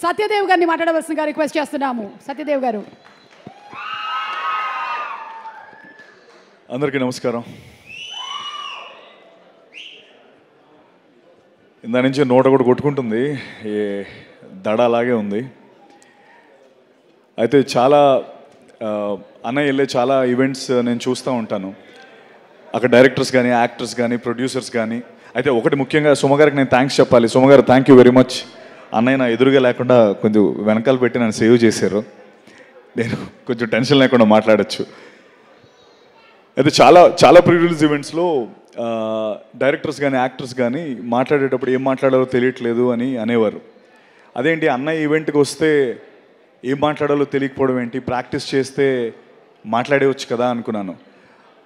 సత్యదేవ్ గారిని మాట్లాడవలసిందిగా రిక్వెస్ట్ చేస్తున్నాము. సత్యదేవ్ గారు. అందరికీ నమస్కారం. ఇందా నుంచి నోట కూడా కొట్టుకుంటుంది, ఏ దడ అలాగే ఉంది. అయితే చాలా అన్నయ్య వెళ్ళే చాలా ఈవెంట్స్ నేను చూస్తూ ఉంటాను. అక్కడ డైరెక్టర్స్ కానీ, యాక్టర్స్ కానీ, ప్రొడ్యూసర్స్ కానీ. అయితే ఒకటి ముఖ్యంగా సుమగారికి నేను థ్యాంక్స్ చెప్పాలి. సుమగారు థ్యాంక్ యూ వెరీ మచ్. అన్నయ్య నా ఎదురుగా లేకుండా కొంచెం వెనకాల పెట్టి నన్ను సేవ్ చేశారు. నేను కొంచెం టెన్షన్ లేకుండా మాట్లాడచ్చు. అయితే చాలా చాలా ప్రీ రిలీజ్ ఈవెంట్స్లో డైరెక్టర్స్ కానీ, యాక్టర్స్ కానీ మాట్లాడేటప్పుడు ఏం మాట్లాడాలో తెలియట్లేదు అని అనేవారు. అదేంటి అన్నయ్య ఈవెంట్కి వస్తే ఏం మాట్లాడాలో తెలియకపోవడం ఏంటి, ప్రాక్టీస్ చేస్తే మాట్లాడేవచ్చు కదా అనుకున్నాను.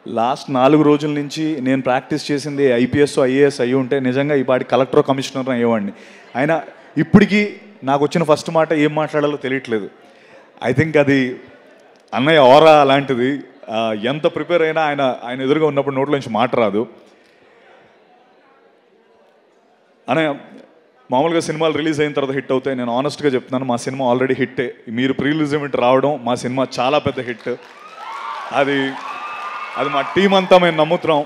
లాస్ట్ 4 రోజుల నుంచి నేను ప్రాక్టీస్ చేసింది ఐపీఎస్ ఐఏఎస్ అయ్యి ఉంటే నిజంగా ఈ పాటి కలెక్టర్ కమిషనర్ అయ్యేవాడిని. అయినా ఇప్పటికీ నాకు వచ్చిన ఫస్ట్ మాట ఏం మాట్లాడాలో తెలియట్లేదు. ఐ థింక్ అది అన్నయ్య ఆరా అలాంటిది. ఎంత ప్రిపేర్ అయినా ఆయన ఎదురుగా ఉన్నప్పుడు నోట్లో నుంచి మాట రాదు. అన్నయ్య మామూలుగా సినిమాలు రిలీజ్ అయిన తర్వాత హిట్ అవుతాయి. నేను ఆనెస్ట్గా చెప్తున్నాను, మా సినిమా ఆల్రెడీ హిట్టే. మీరు ప్రీ రిలీజ్ ఈవెంట్ రావడం మా సినిమా చాలా పెద్ద హిట్. అది మా టీం అంతా మేము నమ్ముతున్నాం.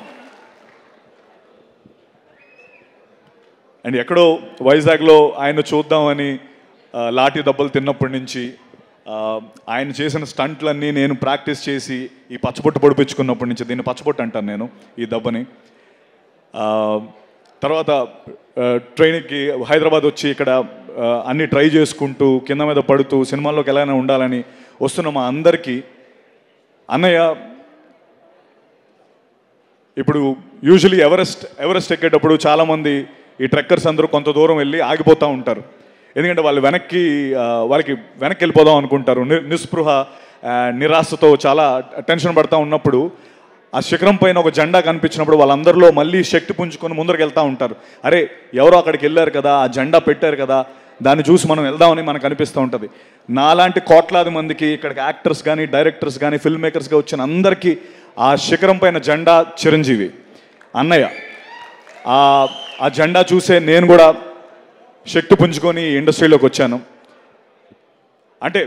అండ్ ఎక్కడో వైజాగ్లో ఆయన చూద్దామని లాఠీ దెబ్బలు తిన్నప్పటి నుంచి ఆయన చేసిన స్టంట్లన్నీ నేను ప్రాక్టీస్ చేసి ఈ పచ్చబొట్టు పొడిపించుకున్నప్పటి నుంచి, దీన్ని పచ్చబొట్టు అంటాను నేను ఈ దెబ్బని. తర్వాత ట్రైన్కి హైదరాబాద్ వచ్చి ఇక్కడ అన్నీ ట్రై చేసుకుంటూ కింద మీద పడుతూ సినిమాల్లోకి ఎలాగైనా ఉండాలని వస్తున్న మా అందరికీ అన్నయ్య ఇప్పుడు యూజువలీ ఎవరెస్ట్ ఎక్కేటప్పుడు చాలామంది ఈ ట్రెక్కర్స్ అందరూ కొంత దూరం వెళ్ళి ఆగిపోతూ ఉంటారు. ఎందుకంటే వాళ్ళకి వెనక్కి వెళ్ళిపోదాం అనుకుంటారు. నిస్పృహ నిరాశతో చాలా టెన్షన్ పడుతూ ఉన్నప్పుడు ఆ శిఖరం పైన ఒక జెండా కనిపించినప్పుడు వాళ్ళందరిలో మళ్ళీ శక్తి పుంజుకొని ముందరికి వెళ్తూ ఉంటారు. అరే ఎవరో అక్కడికి వెళ్ళారు కదా, ఆ జెండా పెట్టారు కదా, దాన్ని చూసి మనం వెళ్దామని మనకు అనిపిస్తూ ఉంటుంది. నాలాంటి కోట్లాది మందికి ఇక్కడికి యాక్టర్స్ కానీ, డైరెక్టర్స్ కానీ, ఫిల్మ్ మేకర్స్గా వచ్చిన అందరికీ ఆ శిఖరం పైన జెండా చిరంజీవి అన్నయ్య. ఆ జెండా చూసే నేను కూడా శక్తి పుంజుకొని ఇండస్ట్రీలోకి వచ్చాను. అంటే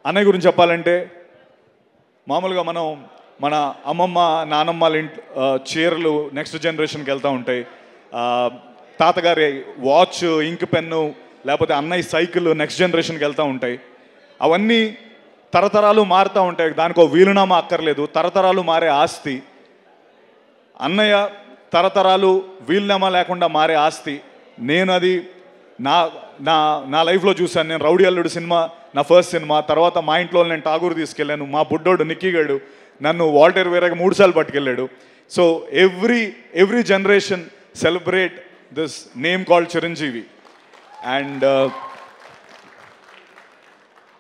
అన్నయ్య గురించి చెప్పాలంటే మామూలుగా మన అమ్మమ్మ నానమ్మల చీరలు నెక్స్ట్ జనరేషన్కి వెళ్తూ ఉంటాయి. తాతగారి వాచ్, ఇంక్ పెన్ను, లేకపోతే అన్నయ్య సైకిల్ నెక్స్ట్ జనరేషన్కి వెళ్తూ ఉంటాయి. అవన్నీ తరతరాలు మారుతూ ఉంటాయి. దానికో వీలునామా అక్కర్లేదు, తరతరాలు మారే ఆస్తి. అన్నయ్య తరతరాలు వీలునామా లేకుండా మారే ఆస్తి. నేను అది నా లైఫ్లో చూశాను. నేను రౌడీ అల్లుడు సినిమా నా ఫస్ట్ సినిమా. తర్వాత మా ఇంట్లో నేను ఠాగూర్ తీసుకెళ్ళాను. మా బుడ్డోడు నిక్కీగాడు నన్ను వాల్టర్ వేరేగా 3 సార్లు పట్టుకెళ్ళాడు. So every generation celebrate this name called Chiranjeevi. And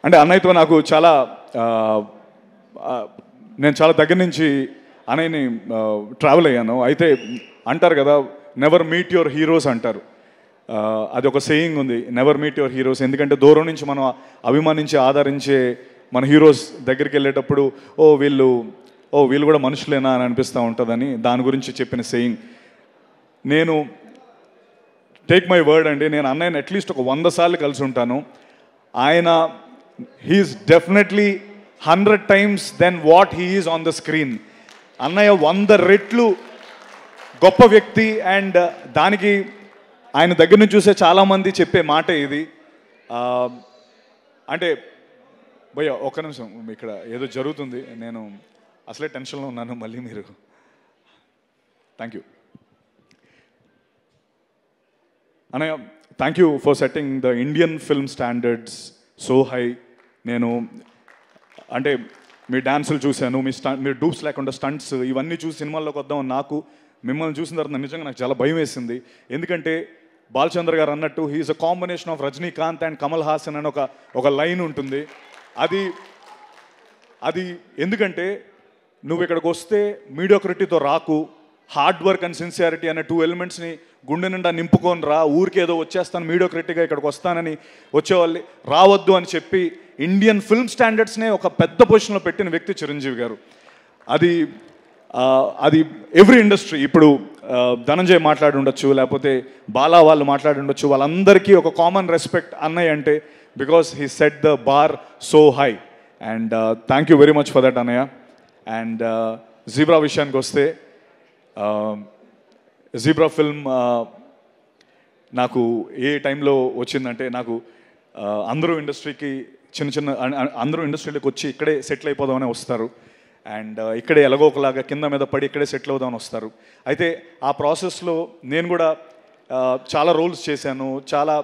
అంటే అన్నయ్యతో నాకు చాలా నేను చాలా దగ్గర నుంచి అన్నయ్యని ట్రావెల్ అయ్యాను. అయితే అంటారు కదా, నెవర్ మీట్ యువర్ హీరోస్ అంటారు. అది ఒక సేయింగ్ ఉంది, నెవర్ మీట్ యువర్ హీరోస్. ఎందుకంటే దూరం నుంచి మనం అభిమానించి ఆదరించే మన హీరోస్ దగ్గరికి వెళ్ళేటప్పుడు వీళ్ళు కూడా మనుషులేనా అని అనిపిస్తూ ఉంటుందని దాని గురించి చెప్పిన సేయింగ్. నేను టేక్ మై వర్డ్ అండి, నేను అన్నయ్యని అట్లీస్ట్ ఒక 100 సార్లు కలిసి ఉంటాను. ఆయన he is definitely 100 times then what he is on the screen. అన్నయ్య 100 రెట్లు గొప్ప వ్యక్తి. అండ్ దానికి ఆయన దగ్గర నుంచి చూసే చాలామంది చెప్పే మాట ఇది. అంటే భయ్య ఒక్క నిమిషం, ఇక్కడ ఏదో జరుగుతుంది, నేను అసలే టెన్షన్లో ఉన్నాను, మళ్ళీ మీరు. థ్యాంక్ యూ అన్నయ్య, thank you for setting the Indian film standards so high. నేను అంటే మీ డాన్సులు చూశాను, మీరు డూప్స్ లేకుండా స్టంట్స్ ఇవన్నీ చూసి సినిమాల్లోకి వద్దామని నాకు మిమ్మల్ని చూసిన తర్వాత నిజంగా నాకు చాలా భయం వేసింది. ఎందుకంటే బాలచంద్ర గారు అన్నట్టు he is a combination of Rajinikanth and Kamal Haasan అని ఒక లైన్ ఉంటుంది. అది ఎందుకంటే నువ్వు ఇక్కడికి వస్తే మీడియోక్రిటీతో రాకు, హార్డ్ వర్క్ అండ్ సిన్సియారిటీ అనే 2 ఎలిమెంట్స్ని గుండె నిండా నింపుకొని రా. ఊరికే ఏదో వచ్చేస్తాను మీడియోక్రిటీగా ఇక్కడికి వస్తానని వచ్చేవాళ్ళు రావద్దు అని చెప్పి ఇండియన్ ఫిల్మ్ స్టాండర్డ్స్నే ఒక పెద్ద పొజిషన్లో పెట్టిన వ్యక్తి చిరంజీవి గారు. అది ఎవ్రీ ఇండస్ట్రీ ఇప్పుడు ధనంజయ్ మాట్లాడి ఉండొచ్చు, లేకపోతే బాలా వాళ్ళు మాట్లాడి ఉండొచ్చు, వాళ్ళందరికీ ఒక కామన్ రెస్పెక్ట్ అన్నయ్య అంటే because he set the bar so high. And thank you very much for that అన్నయ్య. అండ్ జీబ్రా విషయానికి వస్తే జీబ్రా ఫిల్మ్ నాకు ఏ టైంలో వచ్చిందంటే, నాకు అందరూ ఇండస్ట్రీకి అందరూ ఇండస్ట్రీలోకి వచ్చి ఇక్కడే సెటిల్ అయిపోదామని వస్తారు. అండ్ ఇక్కడే ఎలాగో ఒకలాగా కింద మీద పడి ఇక్కడే సెటిల్ అవుదామని వస్తారు. అయితే ఆ ప్రాసెస్లో నేను కూడా చాలా రోల్స్ చేశాను. చాలా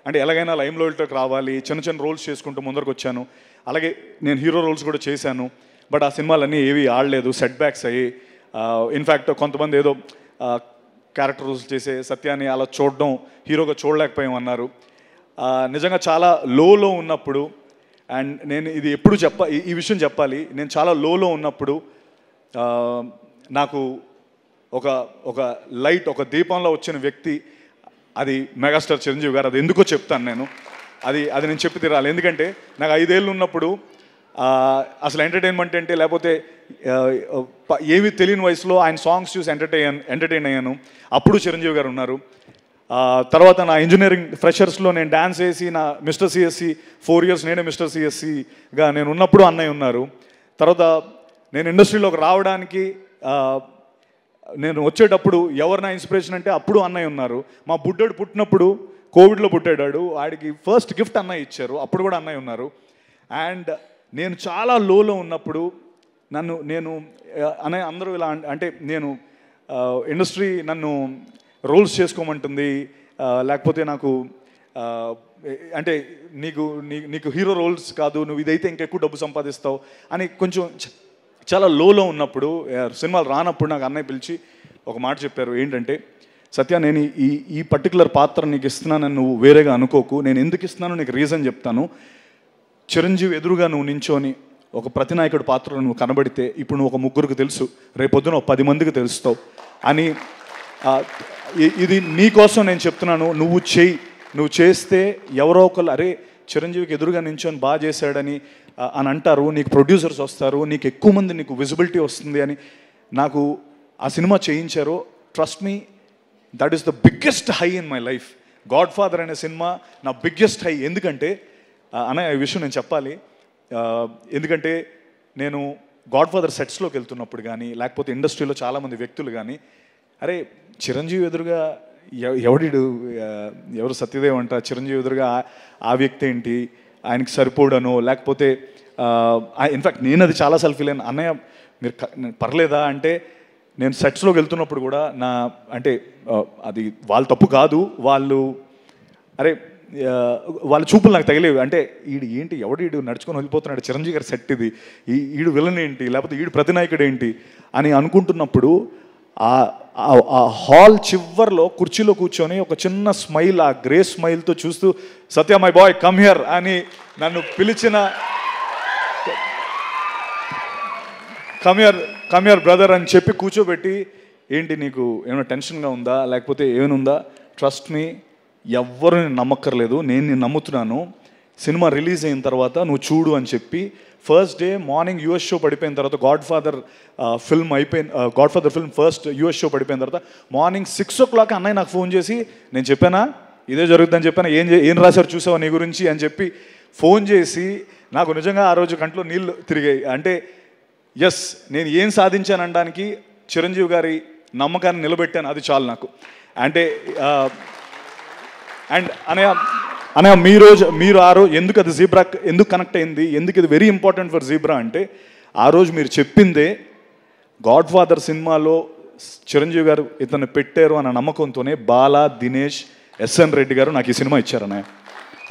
అంటే ఎలాగైనా లైమ్లైట్లోకి రావాలి, చిన్న చిన్న రోల్స్ చేసుకుంటూ ముందరకు వచ్చాను. అలాగే నేను హీరో రోల్స్ కూడా చేశాను. బట్ ఆ సినిమాలన్నీ ఏవి ఆడలేదు, సెట్ బ్యాక్స్ అయ్యి. ఇన్ఫ్యాక్ట్ కొంతమంది ఏదో క్యారెక్టర్ రోల్స్ చేసే సత్యాన్ని అలా చూడడం హీరోగా చూడలేకపోయామన్నారు. నిజంగా చాలా లోలో ఉన్నప్పుడు, అండ్ నేను ఇది ఎప్పుడు ఈ విషయం చెప్పాలి, నేను చాలా లోలో ఉన్నప్పుడు నాకు ఒక లైట్, ఒక దీపంలో వచ్చిన వ్యక్తి అది మెగాస్టార్ చిరంజీవి గారు. అది ఎందుకో చెప్తాను నేను. అది నేను చెప్పి తీరాలి. ఎందుకంటే నాకు 5 ఏళ్ళు ఉన్నప్పుడు అసలు ఎంటర్టైన్మెంట్ అంటే, లేకపోతే ఏమీ తెలియని వయసులో ఆయన సాంగ్స్ చూసి ఎంటర్టైన్ అయ్యాను. అప్పుడు చిరంజీవి గారు ఉన్నారు. తర్వాత నా ఇంజనీరింగ్ ఫ్రెషర్స్లో నేను డ్యాన్స్ వేసి నా మిస్టర్ సిఎస్సి 4 years నేనే మిస్టర్ సిఎస్సిగా నేను ఉన్నప్పుడు అన్నయ్య ఉన్నారు. తర్వాత నేను ఇండస్ట్రీలోకి రావడానికి నేను వచ్చేటప్పుడు ఎవరు నా ఇన్స్పిరేషన్ అంటే అప్పుడు అన్నయ్య ఉన్నారు. మా బుడ్డోడు పుట్టినప్పుడు కోవిడ్లో పుట్టాడు, వాడికి ఫస్ట్ గిఫ్ట్ అన్నయ్య ఇచ్చారు, అప్పుడు కూడా అన్నయ్య ఉన్నారు. అండ్ నేను చాలా లోలో ఉన్నప్పుడు నేను అందరూ ఇలా అంటే నేను ఇండస్ట్రీ నన్ను రోల్స్ చేసుకోమంటుంది, లేకపోతే నాకు అంటే నీకు హీరో రోల్స్ కాదు, నువ్వు ఇదైతే ఇంకెక్కువ డబ్బు సంపాదిస్తావు అని కొంచెం చాలా లోలో ఉన్నప్పుడు, సినిమాలు రానప్పుడు నాకు అన్నయ్య పిలిచి ఒక మాట చెప్పారు. ఏంటంటే, సత్య, నేను ఈ పర్టికులర్ పాత్ర నీకు ఇస్తున్నానని నువ్వు వేరేగా అనుకోకు, నేను ఎందుకు ఇస్తున్నానో నీకు రీజన్ చెప్తాను. చిరంజీవి ఎదురుగా నువ్వు నించోని ఒక ప్రతినాయకుడి పాత్రలో నువ్వు కనబడితే ఇప్పుడు నువ్వు ఒక 3 తెలుసు, రేపొద్దున ఒక 10 మందికి తెలుస్తావు అని. ఇది నీకోసం నేను చెప్తున్నాను, నువ్వు చేస్తే ఎవరో ఒకళ్ళు అరే చిరంజీవికి ఎదురుగా నించొని బాగా చేశాడని అంటారు, నీకు ప్రొడ్యూసర్స్ వస్తారు, నీకు ఎక్కువ మంది నీకు విజిబిలిటీ వస్తుంది అని నాకు ఆ సినిమా చేయించారు. Trust me, that is the biggest high in my life. God father అనే సినిమా నా బిగ్గెస్ట్ హై. ఎందుకంటే అనే ఈ విషయం నేను చెప్పాలి. ఎందుకంటే నేను గాడ్ ఫాదర్ సెట్స్లోకి వెళ్తున్నప్పుడు కానీ, లేకపోతే ఇండస్ట్రీలో చాలామంది వ్యక్తులు కానీ, అరే చిరంజీవి ఎదురుగా ఎవరు సత్యదేవ్ అంట, చిరంజీవి ఎదురుగా ఆ వ్యక్తి ఏంటి, ఆయనకి సరిపోడనో, లేకపోతే ఇన్ఫ్యాక్ట్ నేను అది చాలాసార్లు ఫీల్ అయినా. అన్నయ్య మీరు పర్లేదా అంటే, నేను సెట్స్లోకి వెళ్తున్నప్పుడు కూడా అంటే అది వాళ్ళ తప్పు కాదు, వాళ్ళ చూపులు నాకు తగిలేవి. అంటే ఏంటి ఎవడు నడుచుకొని వెళ్ళిపోతున్నాడు, చిరంజీవి గారి సెట్ ఇది, ఈడు విలన్ ఏంటి, లేకపోతే ఈడు ప్రతినాయకుడు ఏంటి అని అనుకుంటున్నప్పుడు ఆ హాల్ చివర్లో కుర్చీలో కూర్చొని ఒక చిన్న స్మైల్, ఆ గ్రే స్మైల్తో చూస్తూ సత్య మై బాయ్ కమ్ హియర్ అని నన్ను పిలిచిన, కమ్ హియర్ బ్రదర్ అని చెప్పి కూర్చోబెట్టి, ఏంటి నీకు ఏమైనా టెన్షన్గా ఉందా, లేకపోతే ఏమైనా ట్రస్ట్ మీ, ఎవ్వరు నేను నమ్మక్కర్లేదు, నేను నమ్ముతున్నాను. సినిమా రిలీజ్ అయిన తర్వాత నువ్వు చూడు అని చెప్పి first day morning US show పడిపోయిన తర్వాత, God father film first US show పడిపోయిన తర్వాత మార్నింగ్ 6 o'clock అన్నయ్య నాకు ఫోన్ చేసి, నేను చెప్పానా ఇదే జరుగుతుందని చెప్పాను, ఏం రాశారు చూసావా నీ గురించి అని చెప్పి ఫోన్ చేసి, నాకు నిజంగా ఆ రోజు కంట్లో నీళ్ళు తిరిగాయి. అంటే ఎస్, నేను ఏం సాధించాననడానికి చిరంజీవి గారి నమ్మకాన్ని నిలబెట్టాను, అది చాలు నాకు. అంటే అండ్ అనయ్య మీరు ఆ రోజు ఎందుకు అది జీబ్రా ఎందుకు కనెక్ట్ అయింది, ఎందుకు ఇది వెరీ ఇంపార్టెంట్ ఫర్ జీబ్రా అంటే, ఆ రోజు మీరు చెప్పిందే గాడ్ ఫాదర్ సినిమాలో చిరంజీవి గారు ఇతను పెట్టారు అన్న నమ్మకంతోనే బాలా, దినేష్, ఎస్ఎన్ రెడ్డి గారు నాకు ఈ సినిమా ఇచ్చారు అన్నయ్య,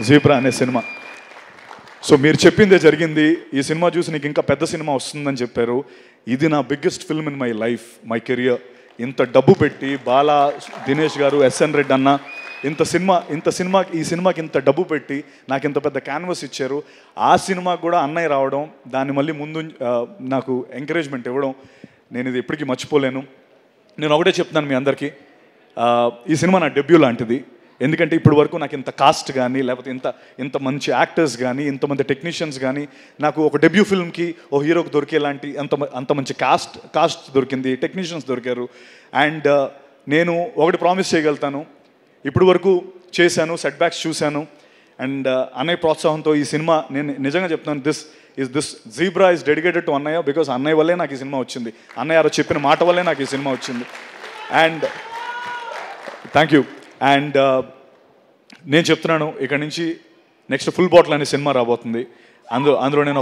జీబ్రా అనే సినిమా. సో మీరు చెప్పిందే జరిగింది. ఈ సినిమా చూసి నీకు ఇంకా పెద్ద సినిమా వస్తుందని చెప్పారు. ఇది నా biggest film in my life, my career. ఇంత డబ్బు పెట్టి బాలా, దినేష్ గారు, ఎస్ఎన్ రెడ్డి అన్న ఈ సినిమాకి ఇంత డబ్బు పెట్టి నాకు ఇంత పెద్ద క్యాన్వస్ ఇచ్చారు. ఆ సినిమాకి కూడా అన్నయ్య రావడం, దాన్ని మళ్ళీ ముందు నాకు ఎంకరేజ్మెంట్ ఇవ్వడం, నేను ఇది ఎప్పటికీ మర్చిపోలేను. నేను ఒకటే చెప్తున్నాను మీ అందరికీ, ఈ సినిమా నా డెబ్యూ లాంటిది. ఎందుకంటే ఇప్పుడు వరకు నాకు ఇంత కాస్ట్ కానీ లేకపోతే ఇంత మంచి యాక్టర్స్ కానీ ఇంతమంది టెక్నీషియన్స్ కానీ నాకు ఒక డెబ్యూ ఫిల్మ్కి ఓ హీరోకి దొరికేలాంటి అంత మంచి కాస్ట్ దొరికింది, టెక్నీషియన్స్ దొరికారు. అండ్ నేను ఒకటి ప్రామిస్ చేయగలుగుతాను, ఇప్పుడు వరకు చేశాను, సెట్ బ్యాక్స్ చూశాను. అండ్ అన్నయ్య ప్రోత్సాహంతో ఈ సినిమా నేను నిజంగా చెప్తాను, this zebra is dedicated to అన్నయ్య. బికాస్ అన్నయ్య వల్లే నాకు ఈ సినిమా వచ్చింది, అన్నయ్య గారు చెప్పిన మాట వల్లే నాకు ఈ సినిమా వచ్చింది. And thank you. అండ్ నేను చెప్తున్నాను, ఇక్కడ నుంచి నెక్స్ట్ ఫుల్ బాటిల్ అనే సినిమా రాబోతుంది. అందులో నేను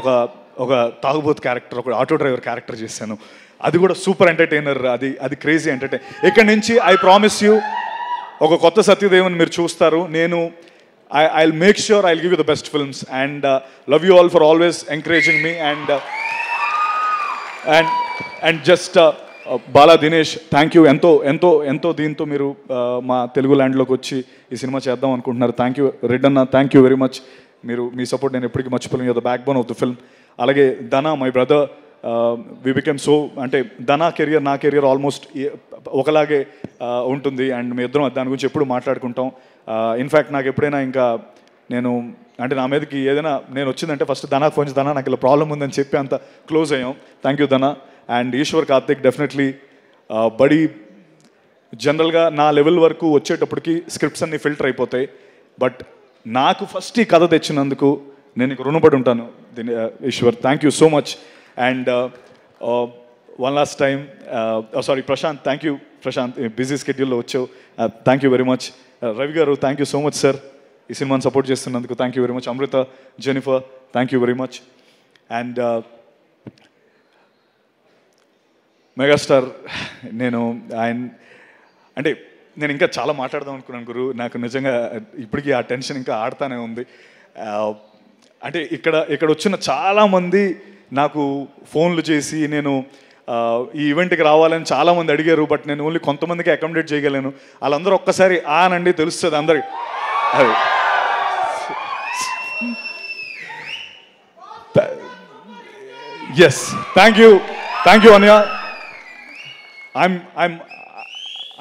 ఒక తాగుబోతు క్యారెక్టర్, ఒక ఆటో డ్రైవర్ క్యారెక్టర్ చేశాను. అది కూడా సూపర్ ఎంటర్టైనర్, అది క్రేజీ ఎంటర్టైన్. ఇక్కడ నుంచి ఐ ప్రామిస్ యూ ఒక కొత్త సత్యదేవన్ మీరు చూస్తారు. నేను I'll make sure I'll give you the best films, and love you all for always encouraging me. And just Bala Dinesh, thank you. ఎంతో దీంతో మీరు మా తెలుగు ల్యాండ్లోకి వచ్చి ఈ సినిమా చేద్దాం అనుకుంటున్నారు. థ్యాంక్ యూ రెడ్ అన్న, థ్యాంక్ యూ వెరీ మచ్. మీ సపోర్ట్ నేను ఎప్పటికీ మర్చిపోలేను. The backbone of the film. అలాగే Dhana, my brother, we became so, అంటే ధనా కెరియర్ నా కెరియర్ ఆల్మోస్ట్ ఒకలాగే ఉంటుంది. అండ్ మీ ఇద్దరం దాని గురించి ఎప్పుడు మాట్లాడుకుంటాం. ఇన్ఫ్యాక్ట్ నాకు ఎప్పుడైనా ఇంకా నేను అంటే నా మీదకి ఏదైనా నేను వచ్చిందంటే ఫస్ట్ ధనాకు ఫోన్ చేసి, ధనా నాకు ఇలా ప్రాబ్లం ఉందని చెప్పి అంత క్లోజ్ అయ్యాం. Thank you Dhana. And Eshwar Karthik, definitely buddy. జనరల్గా నా లెవెల్ వరకు వచ్చేటప్పటికి స్క్రిప్ట్స్ అన్నీ ఫిల్టర్ అయిపోతాయి, బట్ నాకు ఫస్ట్ ఈ కథ తెచ్చినందుకు నేను నీకు రుణపడి ఉంటాను Eshwar. Thank you so much. And one last time, sorry Prashanth, thank you Prashanth, busy స్కెడ్యూల్లో వచ్చావు. Thank you very much. Ravi గారు, thank you so much sir, ఈ సినిమాని సపోర్ట్ చేస్తున్నందుకు thank you very much. Amrutha, Jennifer, thank you very much. And megastar, నేను ఇంకా చాలా మాట్లాడదాం అనుకున్నాను గురు. నాకు నిజంగా ఇప్పటికీ ఆ టెన్షన్ ఇంకా ఆడుతూనే ఉంది. అంటే ఇక్కడ వచ్చిన చాలామంది నాకు ఫోన్లు చేసి నేను ఈ ఈవెంట్కి రావాలని చాలామంది అడిగారు, బట్ నేను ఓన్లీ కొంతమందికి అకామిడేట్ చేయగలను. వాళ్ళందరూ ఒక్కసారి ఆనండి తెలుస్తుంది అందరికి. అది ఎస్, థ్యాంక్ యూ అన్య.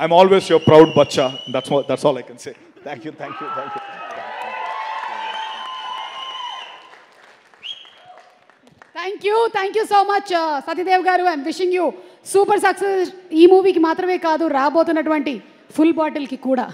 I'm always your proud bacha. That's all I can say. Thank you. Thank you so much Satyadev గారు. I'm wishing you super success. ఈ మూవీకి మాత్రమే కాదు, రాబోతున్నటువంటి ఫుల్ బాటిల్కి కూడా.